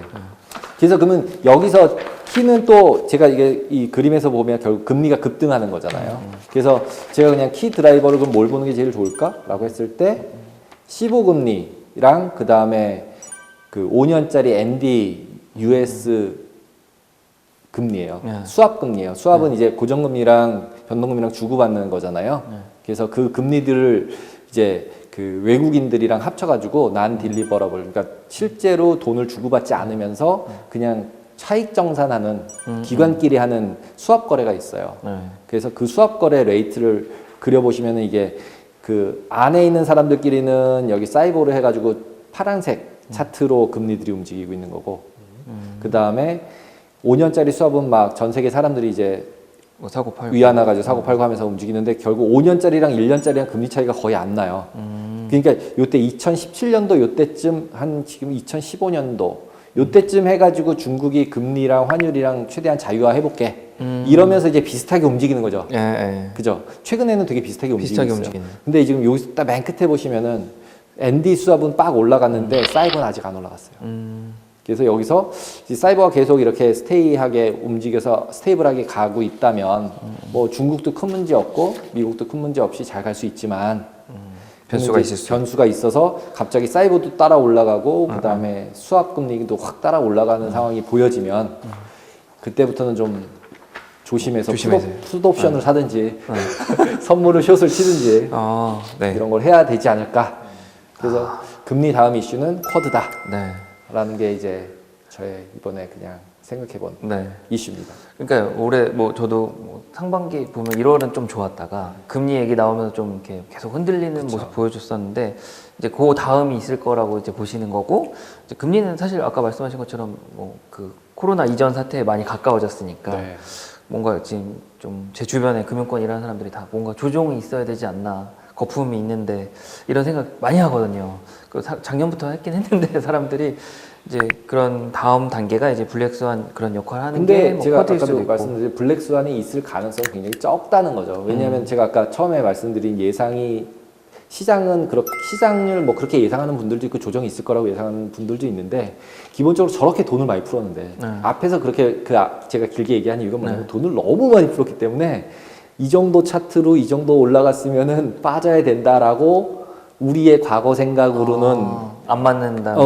그래서 그러면 여기서 키는 또 제가 이게 이 그림에서 보면 결국 금리가 급등하는 거잖아요. 그래서 제가 그냥 키 드라이버를 그럼 뭘 보는 게 제일 좋을까라고 했을 때 15금리랑 그 다음에 그 5년짜리 ND US 금리예요. 수합 금리예요. 수합은 이제 고정금리랑 변동금리랑 주고받는 거잖아요. 그래서 그 금리들을 이제 그 외국인들이랑 합쳐가지고 난 딜리버러블, 그러니까 실제로 돈을 주고받지 않으면서 그냥 차익 정산하는 기관끼리 하는 수합 거래가 있어요. 그래서 그 수합 거래 레이트를 그려보시면은 이게 그 안에 있는 사람들끼리는 여기 사이버로 해가지고 파란색 차트로 금리들이 움직이고 있는 거고, 그 다음에 5년짜리 수합은 막 전 세계 사람들이 이제 뭐 사고 팔고 위안화 가지고 사고 팔고 하면서 움직이는데 결국 5년짜리랑 1년짜리랑 금리 차이가 거의 안 나요. 그러니까 요때 2017년도 요때쯤 한 지금 2015년도 요때쯤 해가지고 중국이 금리랑 환율이랑 최대한 자유화 해볼게 이러면서 이제 비슷하게 움직이는 거죠. 그죠? 최근에는 되게 비슷하게 움직이고 있어요. 근데 지금 여기서 딱 맨 끝에 보시면은 ND 수합은 빡 올라갔는데 사이버는 아직 안 올라갔어요. 그래서 여기서 사이버가 계속 이렇게 스테이하게 움직여서 스테이블하게 가고 있다면 뭐 중국도 큰 문제 없고 미국도 큰 문제 없이 잘 갈 수 있지만 변수가 있어서 갑자기 사이버도 따라 올라가고 그 다음에 수합 금리도 확 따라 올라가는 상황이 보여지면 그때부터는 좀 조심해서 조심해서. 풋옵션을 사든지 선물을 숏을 치든지 네. 이런 걸 해야 되지 않을까. 그래서 금리 다음 이슈는 쿼드다라는 게 이제 저의 이번에 그냥 생각해본 이슈입니다. 그러니까 올해 뭐 저도 뭐 상반기 보면 1월은 좀 좋았다가 금리 얘기 나오면서 좀 이렇게 계속 흔들리는 모습 보여줬었는데 이제 그 다음이 있을 거라고 이제 보시는 거고 이제 금리는 사실 아까 말씀하신 것처럼 뭐 그 코로나 이전 사태에 많이 가까워졌으니까 뭔가 지금 좀 제 주변에 금융권 일하는 사람들이 다 뭔가 조정이 있어야 되지 않나 거품이 있는데 이런 생각 많이 하거든요. 그 작년부터 했긴 했는데 사람들이 이제 그런 다음 단계가 이제 블랙스완 그런 역할을 하는 게 근데 뭐 제가 쿼드일 수도 아까도 있고. 말씀드린 블랙스완이 있을 가능성이 굉장히 적다는 거죠. 왜냐하면 제가 아까 처음에 말씀드린 예상이 시장을 뭐 그렇게 예상하는 분들도 있고 조정이 있을 거라고 예상하는 분들도 있는데 기본적으로 저렇게 돈을 많이 풀었는데 앞에서 그렇게 제가 길게 얘기한 이유가 뭐냐면 돈을 너무 많이 풀었기 때문에 이 정도 차트로 이 정도 올라갔으면은 빠져야 된다라고 우리의 과거 생각으로는 안 맞는다.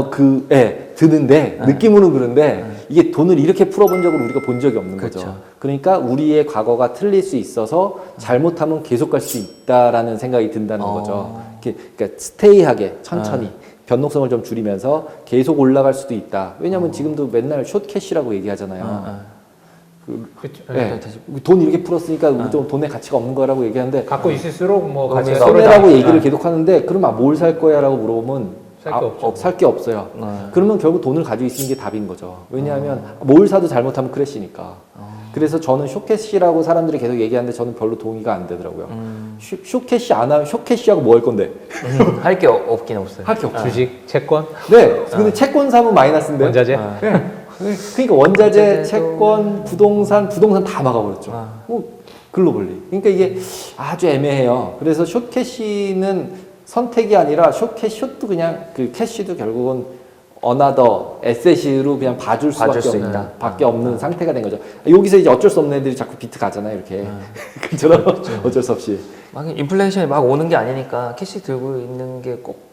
드는데 느낌으로는 그런데 이게 돈을 이렇게 풀어본 적을 우리가 본 적이 없는 거죠. 그러니까 우리의 과거가 틀릴 수 있어서 잘못하면 계속 갈 수 있다라는 생각이 든다는 거죠. 그러니까 스테이하게 천천히 변동성을 좀 줄이면서 계속 올라갈 수도 있다. 왜냐하면 지금도 맨날 숏캐시라고 얘기하잖아요. 돈 이렇게 풀었으니까 우리 좀 돈의 가치가 없는 거라고 얘기하는데 갖고 있을수록 뭐 가치가 손해라고 얘기를 계속 하는데 그러면 뭘 살 거야라고 물어보면 살 게 없어요. 그러면 결국 돈을 가지고 있는 게 답인 거죠. 왜냐하면 뭘 사도 잘못하면 크래시니까. 그래서 저는 숏캐시라고 사람들이 계속 얘기하는데 저는 별로 동의가 안 되더라고요. 숏캐시 안 하면 숏캐시하고 뭐 할 건데? 할 게 없긴 없어요. 할 게 없죠. 주식, 채권? 네. 근데 채권 사면 마이너스인데. 원자재? 그러니까 원자재, 채권, 부동산 다 막아버렸죠. 글로벌리. 그러니까 이게 아주 애매해요. 그래서 숏캐시는 선택이 아니라 숏도 그냥 그 캐시도 결국은 어나더 에셋으로 그냥 봐줄 수밖에 없는 상태가 된 거죠. 여기서 이제 어쩔 수 없는 애들이 자꾸 비트 가잖아요, 이렇게. 그처럼 어쩔 수 없이. 막 인플레이션이 막 오는 게 아니니까 캐시 들고 있는 게 꼭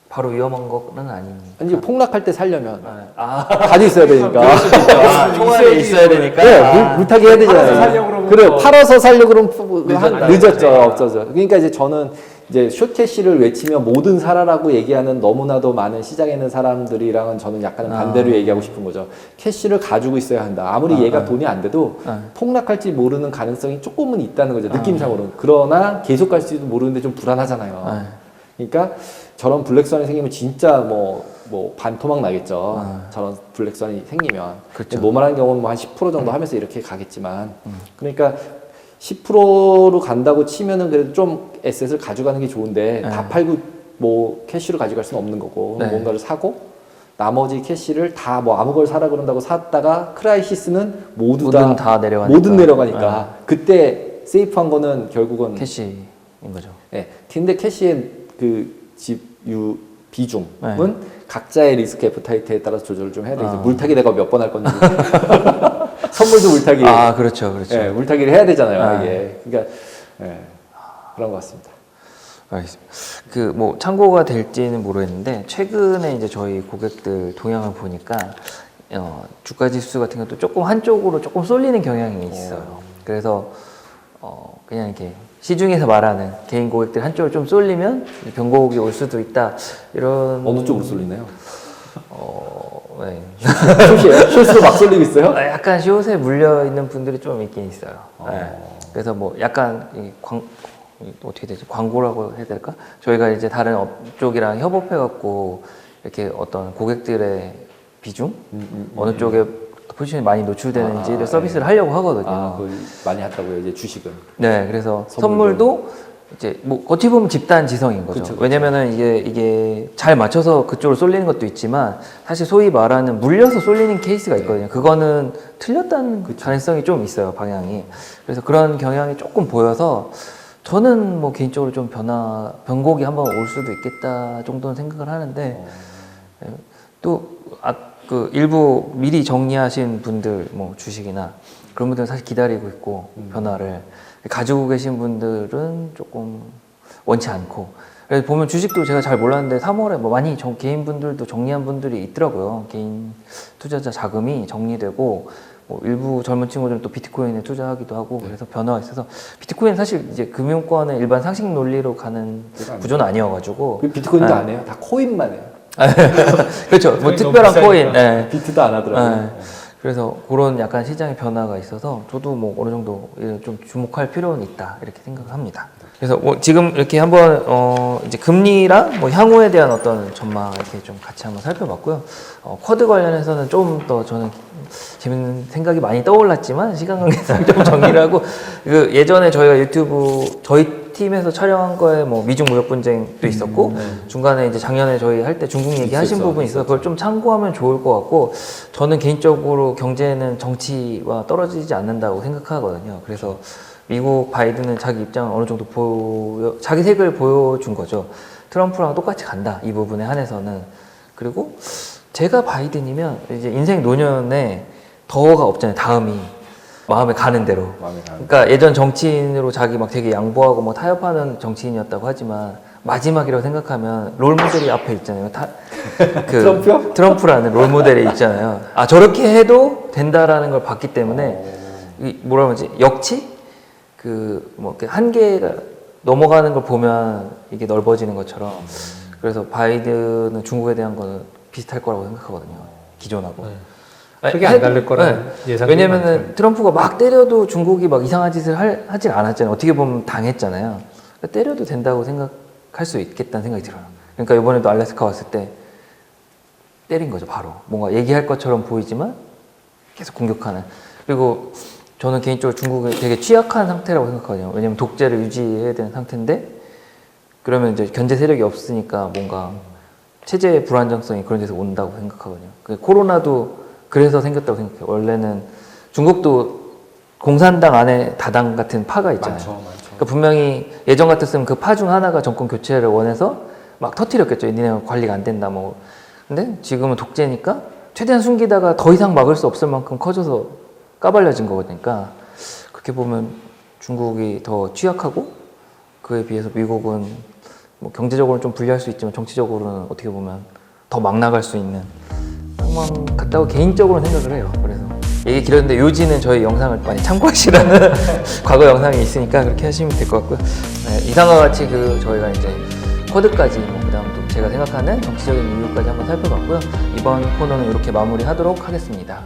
바로 위험한 거는 아니니까. 이제 폭락할 때 살려면 가지고 있어야 되니까. 총알이 있어야 되니까. 네, 물타기 해야 되잖아요. 팔아서 살려고 그러면 그래, 또 팔아서 살려고 그러면 늦었죠, 없어져. 그러니까 이제 저는 이제 숏캐시를 외치며 모든 사라라고 얘기하는 너무나도 많은 시장에 있는 사람들이랑은 저는 약간 반대로 얘기하고 싶은 거죠. 캐시를 가지고 있어야 한다. 아무리 얘가 돈이 안 돼도 폭락할지 모르는 가능성이 조금은 있다는 거죠. 느낌상으로는. 그러나 계속 갈 수도 모르는데 좀 불안하잖아요. 그러니까 저런 블랙스완이 생기면 진짜 뭐 반토막 나겠죠. 저런 블랙스완이 생기면. 노멀한 경우는 뭐 한 10% 정도 하면서 이렇게 가겠지만. 그러니까 10%로 간다고 치면은 그래도 좀 에셋을 가져가는 게 좋은데 다 팔고 뭐 캐시로 가져갈 수는 없는 거고 뭔가를 사고 나머지 캐시를 다 뭐 아무 걸 사라 그런다고 샀다가 크라이시스는 모두 다 내려가니까 그때 세이프한 거는 결국은 캐시인 거죠. 네. 근데 캐시의 그 비중은 각자의 리스크 애프타이트에 따라서 조절을 좀 해야 되죠. 물타기 내가 몇 번 할 건지. 선물도 물타기. 그렇죠. 네, 물타기를 해야 되잖아요, 이게. 그러니까, 그런 것 같습니다. 알겠습니다. 그 뭐 참고가 될지는 모르겠는데 최근에 이제 저희 고객들 동향을 보니까 주가 지수 같은 것도 조금 한쪽으로 조금 쏠리는 경향이 있어요. 그래서 그냥 이렇게 시중에서 말하는 개인 고객들 한쪽으로 좀 쏠리면 변곡이 올 수도 있다 이런. 어느 쪽으로 쏠리나요? 네. 숏으로 막 쏠리고 있어요? 약간 숏에 물려 있는 분들이 좀 있긴 있어요. 네. 그래서 뭐 약간 어떻게 되지? 광고라고 해야 될까? 저희가 이제 다른 업쪽이랑 협업해갖고 이렇게 어떤 고객들의 비중? 어느 쪽에 포지션이 많이 노출되는지를 서비스를 하려고 하거든요. 그걸 많이 한다고요, 이제 주식은. 네, 그래서 선물도 이제 뭐 어떻게 보면 집단 지성인 거죠. 그쵸. 왜냐면은 이게 잘 맞춰서 그쪽으로 쏠리는 것도 있지만 사실 소위 말하는 물려서 쏠리는 케이스가 있거든요. 그거는 틀렸다는 가능성이 좀 있어요, 방향이. 그래서 그런 경향이 조금 보여서 저는 뭐 개인적으로 좀 변곡이 한번 올 수도 있겠다 정도는 생각을 하는데 또 그 일부 미리 정리하신 분들 뭐 주식이나 그런 분들은 사실 기다리고 있고 변화를 가지고 계신 분들은 조금 원치 않고 그래서 보면 주식도 제가 잘 몰랐는데 3월에 뭐 많이 개인 분들도 정리한 분들이 있더라고요. 개인 투자자 자금이 정리되고 뭐 일부 젊은 친구들은 또 비트코인에 투자하기도 하고 그래서 변화가 있어서 비트코인 사실 이제 금융권의 일반 상식 논리로 가는 구조는 아니어가지고 비트코인도 안 해요. 다 코인만 해요. 그렇죠. 뭐 특별한 코인. 네. 비트도 안 하더라고요. 네. 그래서 그런 약간 시장의 변화가 있어서 저도 뭐 어느 정도 좀 주목할 필요는 있다 이렇게 생각을 합니다. 그래서 뭐 지금 이렇게 한번 이제 금리랑 뭐 향후에 대한 어떤 전망 이렇게 좀 같이 한번 살펴봤고요. 쿼드 관련해서는 좀 더 저는 재밌는 생각이 많이 떠올랐지만 시간 관계상 좀 정리를 하고 그 예전에 저희가 유튜브 저희 팀에서 촬영한 거에 뭐 미중 무역 분쟁도 있었고 중간에 이제 작년에 저희 할 때 중국 얘기하신 부분이 있어서 그걸 좀 참고하면 좋을 것 같고 저는 개인적으로 경제는 정치와 떨어지지 않는다고 생각하거든요. 그래서 미국 바이든은 자기 입장을 어느 정도 자기 색을 보여준 거죠. 트럼프랑 똑같이 간다 이 부분에 한해서는. 그리고 제가 바이든이면 이제 인생 노년에 더가 없잖아요. 다음이 마음에 가는 대로. 그러니까 예전 정치인으로 자기 막 되게 양보하고 뭐 타협하는 정치인이었다고 하지만 마지막이라고 생각하면 롤 모델이 앞에 있잖아요. 트럼프요? 트럼프라는 롤 모델이 있잖아요. 아 저렇게 해도 된다라는 걸 봤기 때문에 뭐라 그러지? 역치? 뭐 한계가 넘어가는 걸 보면 이게 넓어지는 것처럼 그래서 바이든은 중국에 대한 거는 비슷할 거라고 생각하거든요. 기존하고. 크게 안 다를 거라는 예상이 왜냐면은 많죠. 트럼프가 막 때려도 중국이 막 이상한 짓을 하진 않았잖아요. 어떻게 보면 당했잖아요. 그러니까 때려도 된다고 생각할 수 있겠다는 생각이 들어요. 그러니까 이번에도 알래스카 왔을 때 때린 거죠, 바로. 뭔가 얘기할 것처럼 보이지만 계속 공격하는. 그리고 저는 개인적으로 중국이 되게 취약한 상태라고 생각하거든요. 왜냐면 독재를 유지해야 되는 상태인데 그러면 이제 견제 세력이 없으니까 뭔가 체제의 불안정성이 그런 데서 온다고 생각하거든요. 코로나도 그래서 생겼다고 생각해요. 원래는 중국도 공산당 안에 다당 같은 파가 있잖아요. 많죠. 그러니까 분명히 예전 같았으면 그 파 중 하나가 정권 교체를 원해서 막 터뜨렸겠죠. 니네가 관리가 안 된다 뭐. 근데 지금은 독재니까 최대한 숨기다가 더 이상 막을 수 없을 만큼 커져서 까발려진 거니까 그렇게 보면 중국이 더 취약하고 그에 비해서 미국은 뭐 경제적으로는 좀 불리할 수 있지만 정치적으로는 어떻게 보면 더 막 나갈 수 있는 상황 같다고 개인적으로는 생각을 해요. 그래서 얘기 길었는데 요지는 저희 영상을 많이 참고하시라는 과거 영상이 있으니까 그렇게 하시면 될 것 같고요. 네, 이상과 같이 저희가 이제 코드까지 뭐 그다음 또 제가 생각하는 정치적인 이유까지 한번 살펴봤고요. 이번 코너는 이렇게 마무리하도록 하겠습니다.